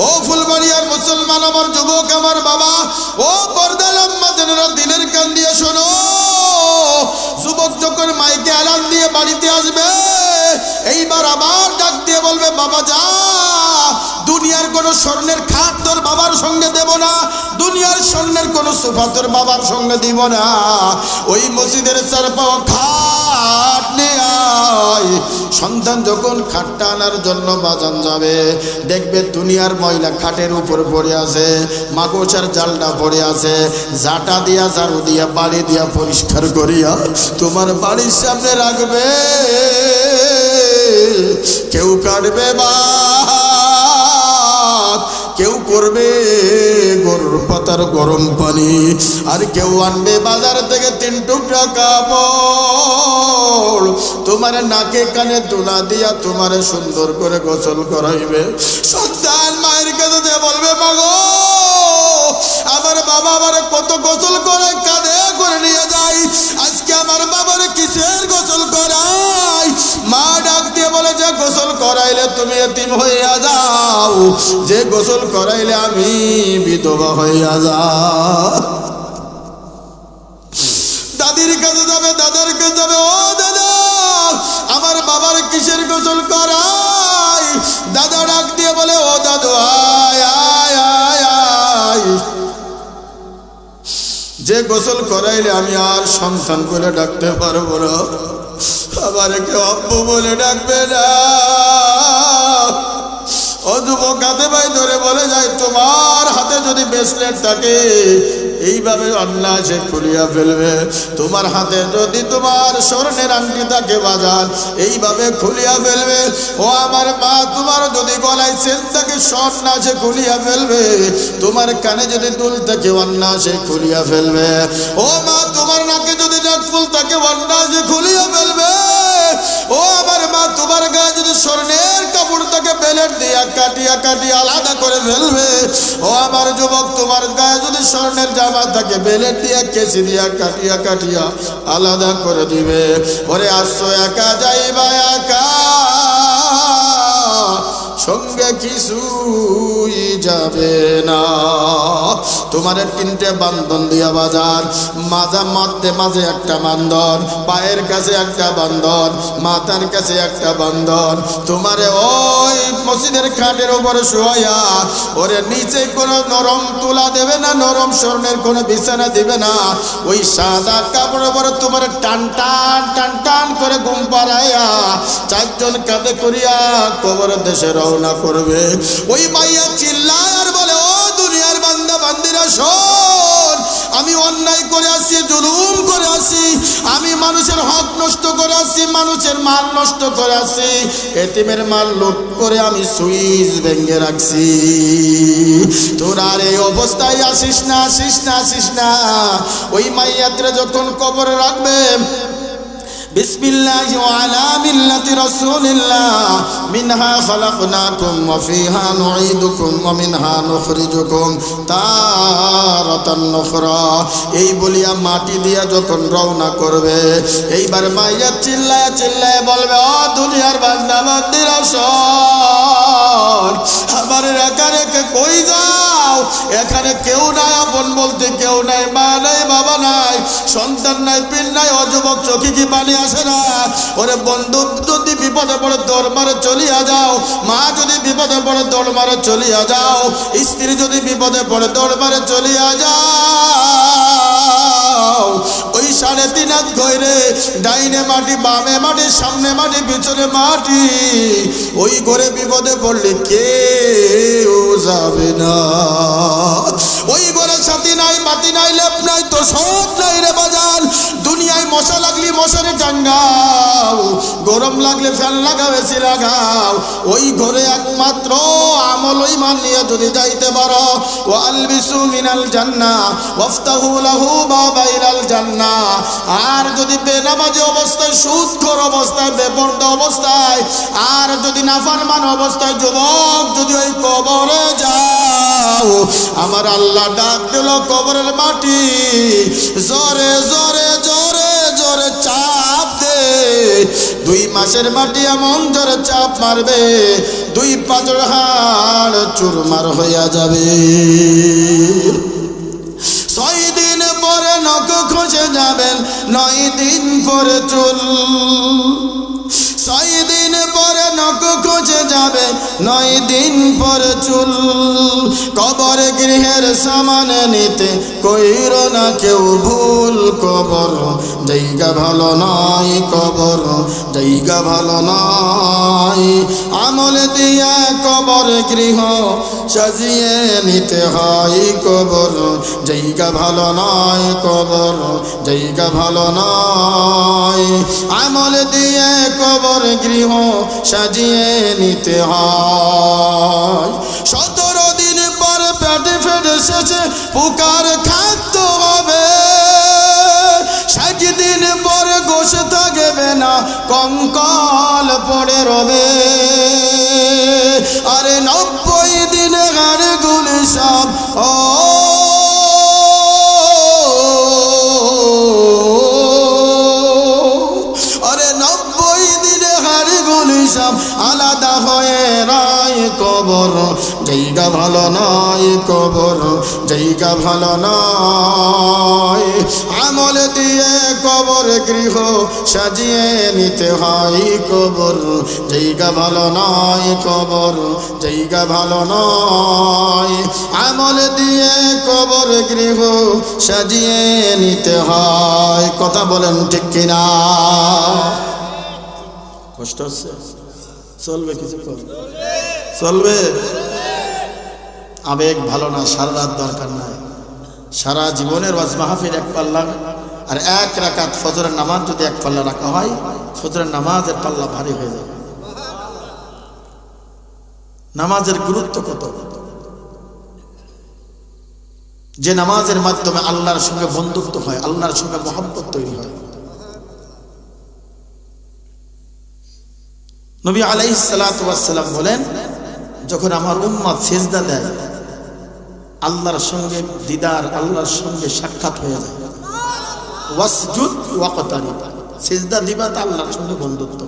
ও ফুলবাড়িয়ার মুসলমান আমার যুবক আমার বাবা, ও পর্দার আম্মা জানেরা দিনের কান দিয়ে শোনো, যুবক যখন মাইকে এলান দিয়ে বাড়িতে আসবে, এইবার আবার ডাক দিয়ে বলবে, বাবা যা, দুনিয়ার কোন স্বর্ণের খাট তোর বাবার সঙ্গে দেব না, দুনিয়ার স্বর্ণের কোন সোফা তোর বাবার সঙ্গে দিব না, ওই মসজিদের চার পাওয়া খাট নিয়ে আয়। সন্তান যখন খাটটা আনার জন্য বাজান যাবে, দেখবে দুনিয়ার ময়লা খাটের উপর পড়ে আছে, মাকড়সার জালটা পড়ে আছে, জাটা দিয়া ঝাড়ু দিয়া বাড়ি দিয়া পরিষ্কার করিয়া তোমার বাড়ির সামনে রাখবে। কেউ কাটবে বা কেউ করবে গরুর পাতার গরম পানি, আর কেউ আনবে বাজার থেকে 3 টুকরা কাপড়, তোমার নাকে কানে তুলা দিয়া তোমার সুন্দর করে গোসল করাইবে। সন্তান মায়ের কাছে যে বলবে, মাগো আমার বাবা আমার কত গোসল করে কাঁধে করে নিয়ে যাই, আজকে আমার বাবার কিসের গোসল করাই? মা ডাক দিয়ে বলে, যে গোসল করাইলে তুমি এতিম হইয়া যাও, যে গোসল করাইলে আমি বিধবা হইয়া যাও। দাদির কাছে যাবে, দাদার কাছে যাবে, ও দাদা আমার বাবার কিসের গোসল করাই? দাদা ডাক দিয়ে বলে, ও দাদু আয় আয় আয় আয়, যে গোসল করাইলে আমি আর সন্তান বলে ডাকতে পারবো না, আবার কেউ আব্বু বলে ডাকবে না। ও যুবক হাতে ভাই ধরে বলে যায়, তোমার হাতে যদি ব্রেসলেট থাকে এইভাবে আল্লাহ সে খুলিয়া ফেলবে, তোমার হাতে যদি তোমার স্বর্ণের আংটি থাকে বাজার এইভাবে খুলিয়া ফেলবে। ও আমার মা, তোমার যদি গলায় চেন থাকে স্বর্ণ সে খুলিয়া ফেলবে, তোমার কানে যদি দুল থাকে অন্না সে খুলিয়া ফেলবে। ও মা, তোমার নাকে যদি নাকফুল থাকে অন্না সে খুলিয়া ফেলবে। ও আমার মা, তোমার গায়ে যদি স্বর্ণের কাপড় থাকে বেলেট দিয়া কাটিয়া কাটিয়া আলাদা করে ফেলবে। ও আমার যুবক, তোমার গায়ে যদি স্বর্ণের জামা থাকে বেলেট দিয়া কেচি দিয়া কাটিয়া কাটিয়া আলাদা করে দিবে। ওরে আসছো একা যাইবা একা, সঙ্গে কিছুই যাবে না। তোমার 3টে বান্ধন দিয়া বাজার, মাঝে একটা বান্ধন, পায়ের কাছে একটা বান্ধন, মাথার কাছে একটা বান্ধন। তোমারে ওই মসজিদের খাটের উপরে শোয়া, ওরে নিচে কোনো নরম তুলা দেবে না, নরম স্বর্ণের কোনো বিছানা দিবে না, ওই সাদা কাপড়ের উপরে তোমার টান টান টান টান করে ঘুম পাড়াইয়া 4 জন কাঁধে করিয়া কবরের দেশে রওনা করবে। ওই মাইয়া চিল্লায় আর বলে, ও দুনিয়ার বান্দা বান্দিরা শোন, আমি অন্যায় করে আসি, জুলুম করে আসি, আমি মানুষের হক নষ্ট করে আসি, মানুষের মাল নষ্ট করে আসি, এতিমের মাল লুট করে আমি সুইচ ভেঙে রাখছি। তোরা আর এই অবস্থায় আসিস না, আসিস না, আসিস না। ওই মাইয়াত্রে যখন কবরে রাখবে, বিসমিল্লাহি ওয়া আলা মিল্লাতি রাসূলিল্লাহ, মিনহা খালাকনাকুম ওয়া ফিহা নুঈদুকুম ওয়া মিনহা নুখরিজুকুম তারাতান নুখরা, এই বলিয়া মাটি দিয়া যখন রওনা করবে, এইবার মাইয়া চিল্লায়া চিল্লায়া বলবে, ও দুনিয়ার বান্দা বান্দিরা শোন, আমার একা রেখে কই যাও? এখানে কেউ নাই, আপন বলতে কেউ নাই, মা নাই, বাবা নাই, সন্তান নাই, পিন নাই। অযুবক চোখে কি পানি আসে না? ওরে বন্ধু যদি বিপদে পড়ে দৌড় মারে চলিয়া যাও, মা যদি বিপদে পড়ে দৌড় মারে চলিয়া যাও, স্ত্রী যদি বিপদে পড়ে দৌড় মারে চলিয়া যাও। ওই 3.5 হাত ঘরে ডাইনে মাটি, বামে মাটি, সামনে মাটি, পিছনে মাটি, ওই ঘরে বিপদে পড়লে কেউ যাবে না। ওই ঘরে সাথী নাই, মাটি নাই, লেপ নাই, তো সব নাই রে বাজান। দুনিয়ায় মশা লাগলি মশারে টাঙ্গাও, গরম লাগলে ফ্যান লাগাও, এসি লাগাও, ওই ঘরে একমাত্র আমল ঈমান নিয়ে যদি যাইতে পারো, ওয়া আলবিসু মিনাল জান্নাহ ওয়াফতাহু লাহু বাবা ইলাল জান্নাহ। আর যদি বেনামাজি অবস্থায়, সুদখোর অবস্থায়, বেপরদা অবস্থায়, আর যদি নাফরমান অবস্থায় যুবক যদি ওই কবরে যাও, আমার আল্লাহ ডাক দিল কবরের মাটি জোরে জোরে জোরে জোরে চাপ দে, 2 মাসের মাটি এমন জোরে চাপ মারবে 2 পাঁজর হাড় চুরমার হইয়া যাবে। 6 দিন পরে নখ খসে যাবেন, 9 দিন পরে চুল। 6 দিন পরে নখ খসে যাবে, 9 দিন পরে চুল। কবর গৃহের সামান নিতে কইরো না কেউ ভুল। কবর জায়গা ভালো নয়, কবর জায়গা ভালো নয়। আমল দিয়া কবর গৃহ সাজিয়ে নিতে হয়। কবর জায়গা ভালো নয়, কবর জায়গা ভালো নয়। আমল দিয়ে কবর গৃহ সাজিয়ে নিতে হয়। 17 দিন পর পেটে ফেটে শেষে পুকার খাদ্য হবে। 60 দিন পর গোশ থাকবে না, কঙ্কাল পড়ে রবে। আরে 90 দিন হাড় গুলি সব আলাদা হয়ে রায়। কবর জায়গা ভালো নয়, কবর জায়গা ভালো নয়। আমল দিয়ে কবর গৃহ সাজিয়ে নিতে হয়। কবর জায়গা ভালো নয়, কবর জায়গা ভালো নয়। আমল দিয়ে কবর গৃহ সাজিয়ে নিতে হয়। কথা বলেন ঠিক কিনা? কষ্ট হচ্ছে? চলবে কিছু চলবে। আবেগ ভালো না, সারা রাত দরকার নাই। সারা জীবনের ওয়াজ মাহফিল 1 পাল্লা, আর 1 রাকাত ফজরের নামাজ যদি 1 পাল্লা রাখা হয়, ফজরের নামাজের পাল্লা ভারী হয়ে যাবে। নামাজের গুরুত্ব কত! যে নামাজের মাধ্যমে আল্লাহর সঙ্গে বন্ধুত্ব হয়, আল্লাহর সঙ্গে মহব্বত তৈরি হয়। নবী আলাইহিস সালাতু ওয়াস সালাম বলেন, যখন আমার উম্মত সিজদা দেয়, আল্লাহর সঙ্গে দিদার, আল্লাহর সঙ্গে সাক্ষাৎ হয়ে যায়। ওয়াসজুদ ওয়াকতারিব, সিজদা দিবা তা আল্লাহর সঙ্গে বন্ধুত্ব।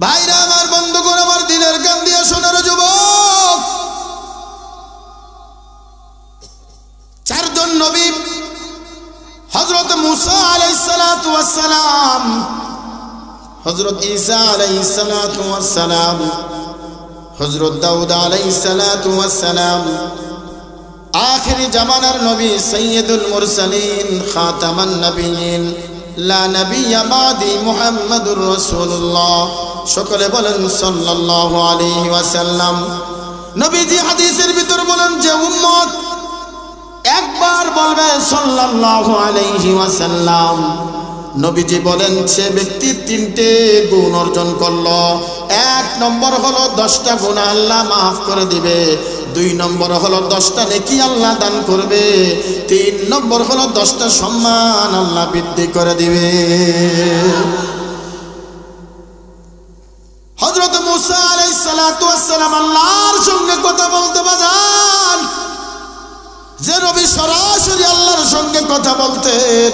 ভাইরা আমার, বন্ধুগণ আমার, দিনের গান দিয়ে শোনার যুবক, 4 জন নবী, হযরত মুসা আলাইহিস সালাতু ওয়াস সালাম, হযরত ঈসা আলাইহিস সালাতু ওয়াস সালাম, হযরত দাউদ আলাইহিস সালাতু ওয়াস সালাম, আখিরি জামানার নবী সাইয়্যিদুল মুরসালিন খাতামান নবিয়্যিন লা নবিয়্যা বাদি মুহাম্মাদুর রাসূলুল্লাহ। সকলে বলেন সাল্লাল্লাহু আলাইহি ওয়াসাল্লাম। নবীজি হাদিসের ভিতর বলেন, যে উম্মত একবার বলবে সাল্লাল্লাহু আলাইহি ওয়াসাল্লাম, নবীজি বলেন সে ব্যক্তি 3টে গুণ অর্জন করলো। 1 নম্বর হলো 10টা গুনাহ আল্লাহ মাফ করে দিবে। 2 নম্বর হলো 10টা নেকি আল্লাহ দান করবে। 3 নম্বর হলো 10টা সম্মান আল্লাহ বৃদ্ধি করে দিবে। হযরত মুসা আলাইহিস সালাতু ওয়াস সালাম আল্লাহর সঙ্গে কথা বলতে বাজান, যে নবী সরাসরি আল্লাহর সঙ্গে কথা বলতেন,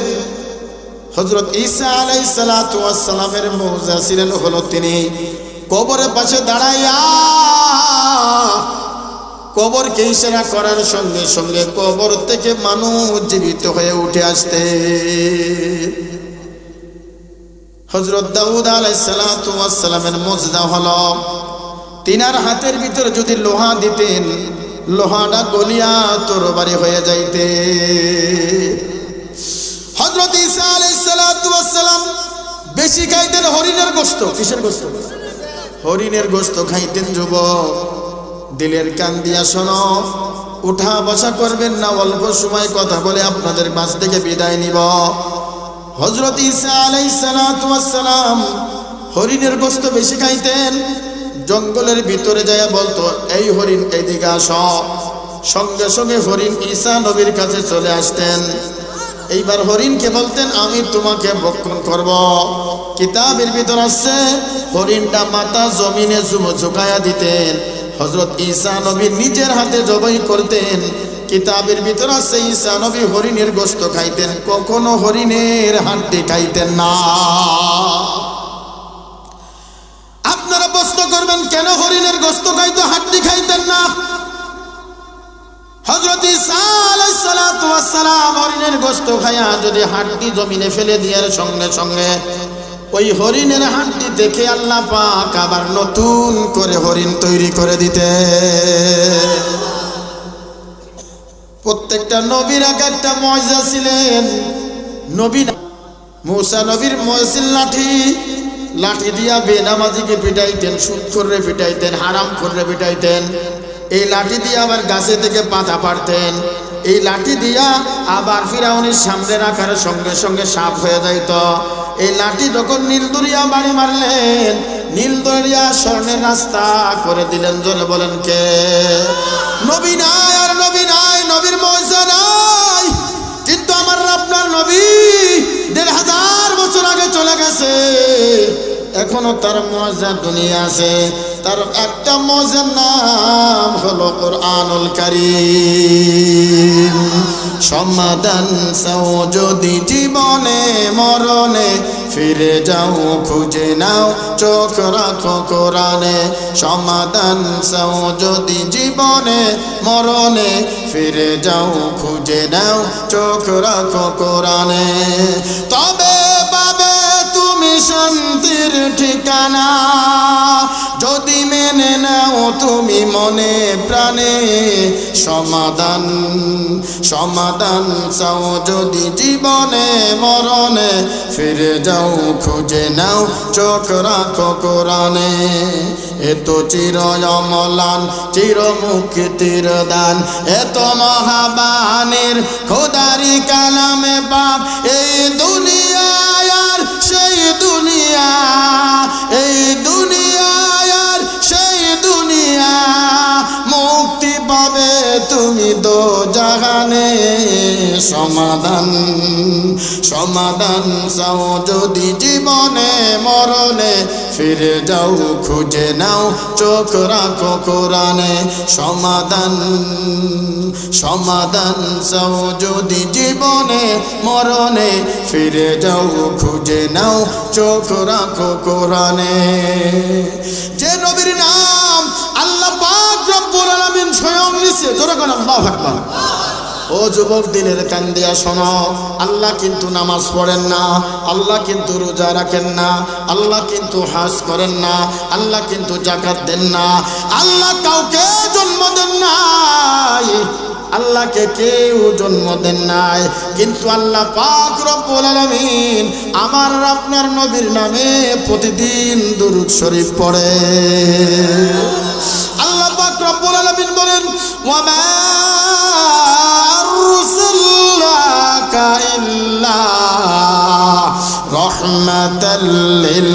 হযরত ঈসা আলাইহিস সালাতু ওয়াস সালামের মৌজা ছিলেন হলো তিনি কবরের পাশে দাঁড়াইয়া কবরকে ইশারা করার সঙ্গে সঙ্গে কবর থেকে মানুষ জীবিত হয়ে উঠে আসতে। হযরত দাউদ আলাইহিস সালাতু ওয়াস সালামের মুজদা হলো, তিনার হাতের ভিতর যদি লোহা দিতেন, লোহাটা গলিয়া তরবারি হয়ে যাইতে। হযরত ঈসা আলাইহিস সালাতু ওয়াস সালাম বেশি খাইতেন হরিণের গোশত। কিসের গোশত? হরিণের গোশত খাইতেন। যুবক, দিলের কান দিয়া শোনো, উঠা বসা করবেন না, অল্প সময় কথা বলে আপনাদের মাঝ থেকে বিদায় নিব। হযরত ঈসা আলাইহিস সালাতু ওয়াস সালাম হরিণের গোশত বেশি খাইতেন। জঙ্গলের ভিতরে যায় বলতো, এই হরিণ এইদিকে আসো। সঙ্গে সঙ্গে হরিণ ঈসা নবীর কাছে চলে আসতেন। এইবার হরিণকে বলতেন, আমি তোমাকে ভক্ষণ করব। কিতাবের ভিতর আছে হরিণটা মাথা জমিনে ঝুঁকায়া দিতেন। হযরত ঈসা নবী নিজের হাতে জবাই করতেন। কিতাবের ভিতর আছে ঈসা নবী হরিণের গোশত খাইতেন, কখনো হরিণের হাড্ডি খাইতেন না। কেন হরিণের গোশত খাইতো, হাড্ডি খাইতেন না? হযরত ঈসা আলাইহিস সালাতু ওয়াস সালাম হরিণের গোশত খায়া যদি হাড্ডি জমিনে ফেলে দেওয়ার সঙ্গে সঙ্গে ওই হরিণের হাড্ডি দেখে আল্লাহ পাক আবার নতুন করে হরিণ তৈরি করে দিতে। প্রত্যেকটা নবীর এক একটা মুজিজা ছিলেন। নবী মুসা নবীর মুজিজা লাঠি দিয়া বেনামাজিকে পিটাইতেন, সুদখোররে পিটাইতেন, হারামখোররে পিটাইতেন। এই লাঠি দিয়ে আবার গাছে থেকে পাতা পাড়তেন। এই লাঠি দিয়া আবার ফিরাউনের সামনে রাখার সঙ্গে সঙ্গে সাপ হয়ে যাইত। এই লাঠি যখন নীলদরিয়া বাড়ি মারলেন, নীলদরিয়া স্বর্ণের রাস্তা করে দিলেন। জোরে বলেন কে? নবী নাই আর নবী নাই, নবীর মুজিজা নাই। কিন্তু আমার আপনার নবী ১৫০০ বছর আগে চলে গেছে, এখনো তার মুজিজা দুনিয়া আছে। তার একটা মুজিজার নাম হলো কোরআনুল কারীম। সমাধান চাও যদি জীবনে মরণে, ফিরে যাও খুঁজে নাও চোখ রাখো কোরআনে। সমাধান চাও যদি জীবনে মরণে, ফিরে যাও খুঁজে নাও চোখ রাখো কোরআনে। তবে পাবে তুমি শান্তির ঠিকানা, যদি মেনে নাও তুমি মনে প্রাণে। সমাধান চাও যদি জীবনে মরণে, ফিরে যাও খুঁজে নাও চোখ রাখো কোরআনে। এত চির অমলান চির মুক্তির দান, এত মহাবানের খোদারি কালামে পাক। এই দুনিয়া আর সেই দুনিয়া, এই দুনিয়া আর সেই দুনিয়া, মুক্তি পাবে তুমি দোজাহানে। সমাধান চাও যদি জীবনে মরণে, ফিরে যাও খুঁজে নাও চোখ রাখো কোরআনে। সমাধান চাও যদি জীবনে মরণে, ফিরে যাও খুঁজে নাও চোখ রাখো কোরআনে। যে নবীর নাম আল্লাহ পাক রব্বুল আলামিন স্বয়ং নিছে, জোরে কোন আল্লাহু আকবার। ও যুবক দিনের কান দিয়া শোনো, আল্লাহ কিন্তু নামাজ পড়েন না, আল্লাহ কিন্তু রোজা রাখেন না, আল্লাহ কিন্তু হজ করেন না, আল্লাহ কিন্তু যাকাত দেন না, আল্লাহ কাউকে জন্ম দেন নাই, আল্লাহকে কেউ জন্ম দেন নাই। কিন্তু আল্লাহ পাক রব্বুল আলামিন আমার আপনার নবীর নামে প্রতিদিন দুরূদ শরীফ পড়ে। আল্লাহ পাক রব্বুল আলামিন বলেন, ওয়া মা আরসালনাকা ইল্লা রাহমাতাল লিল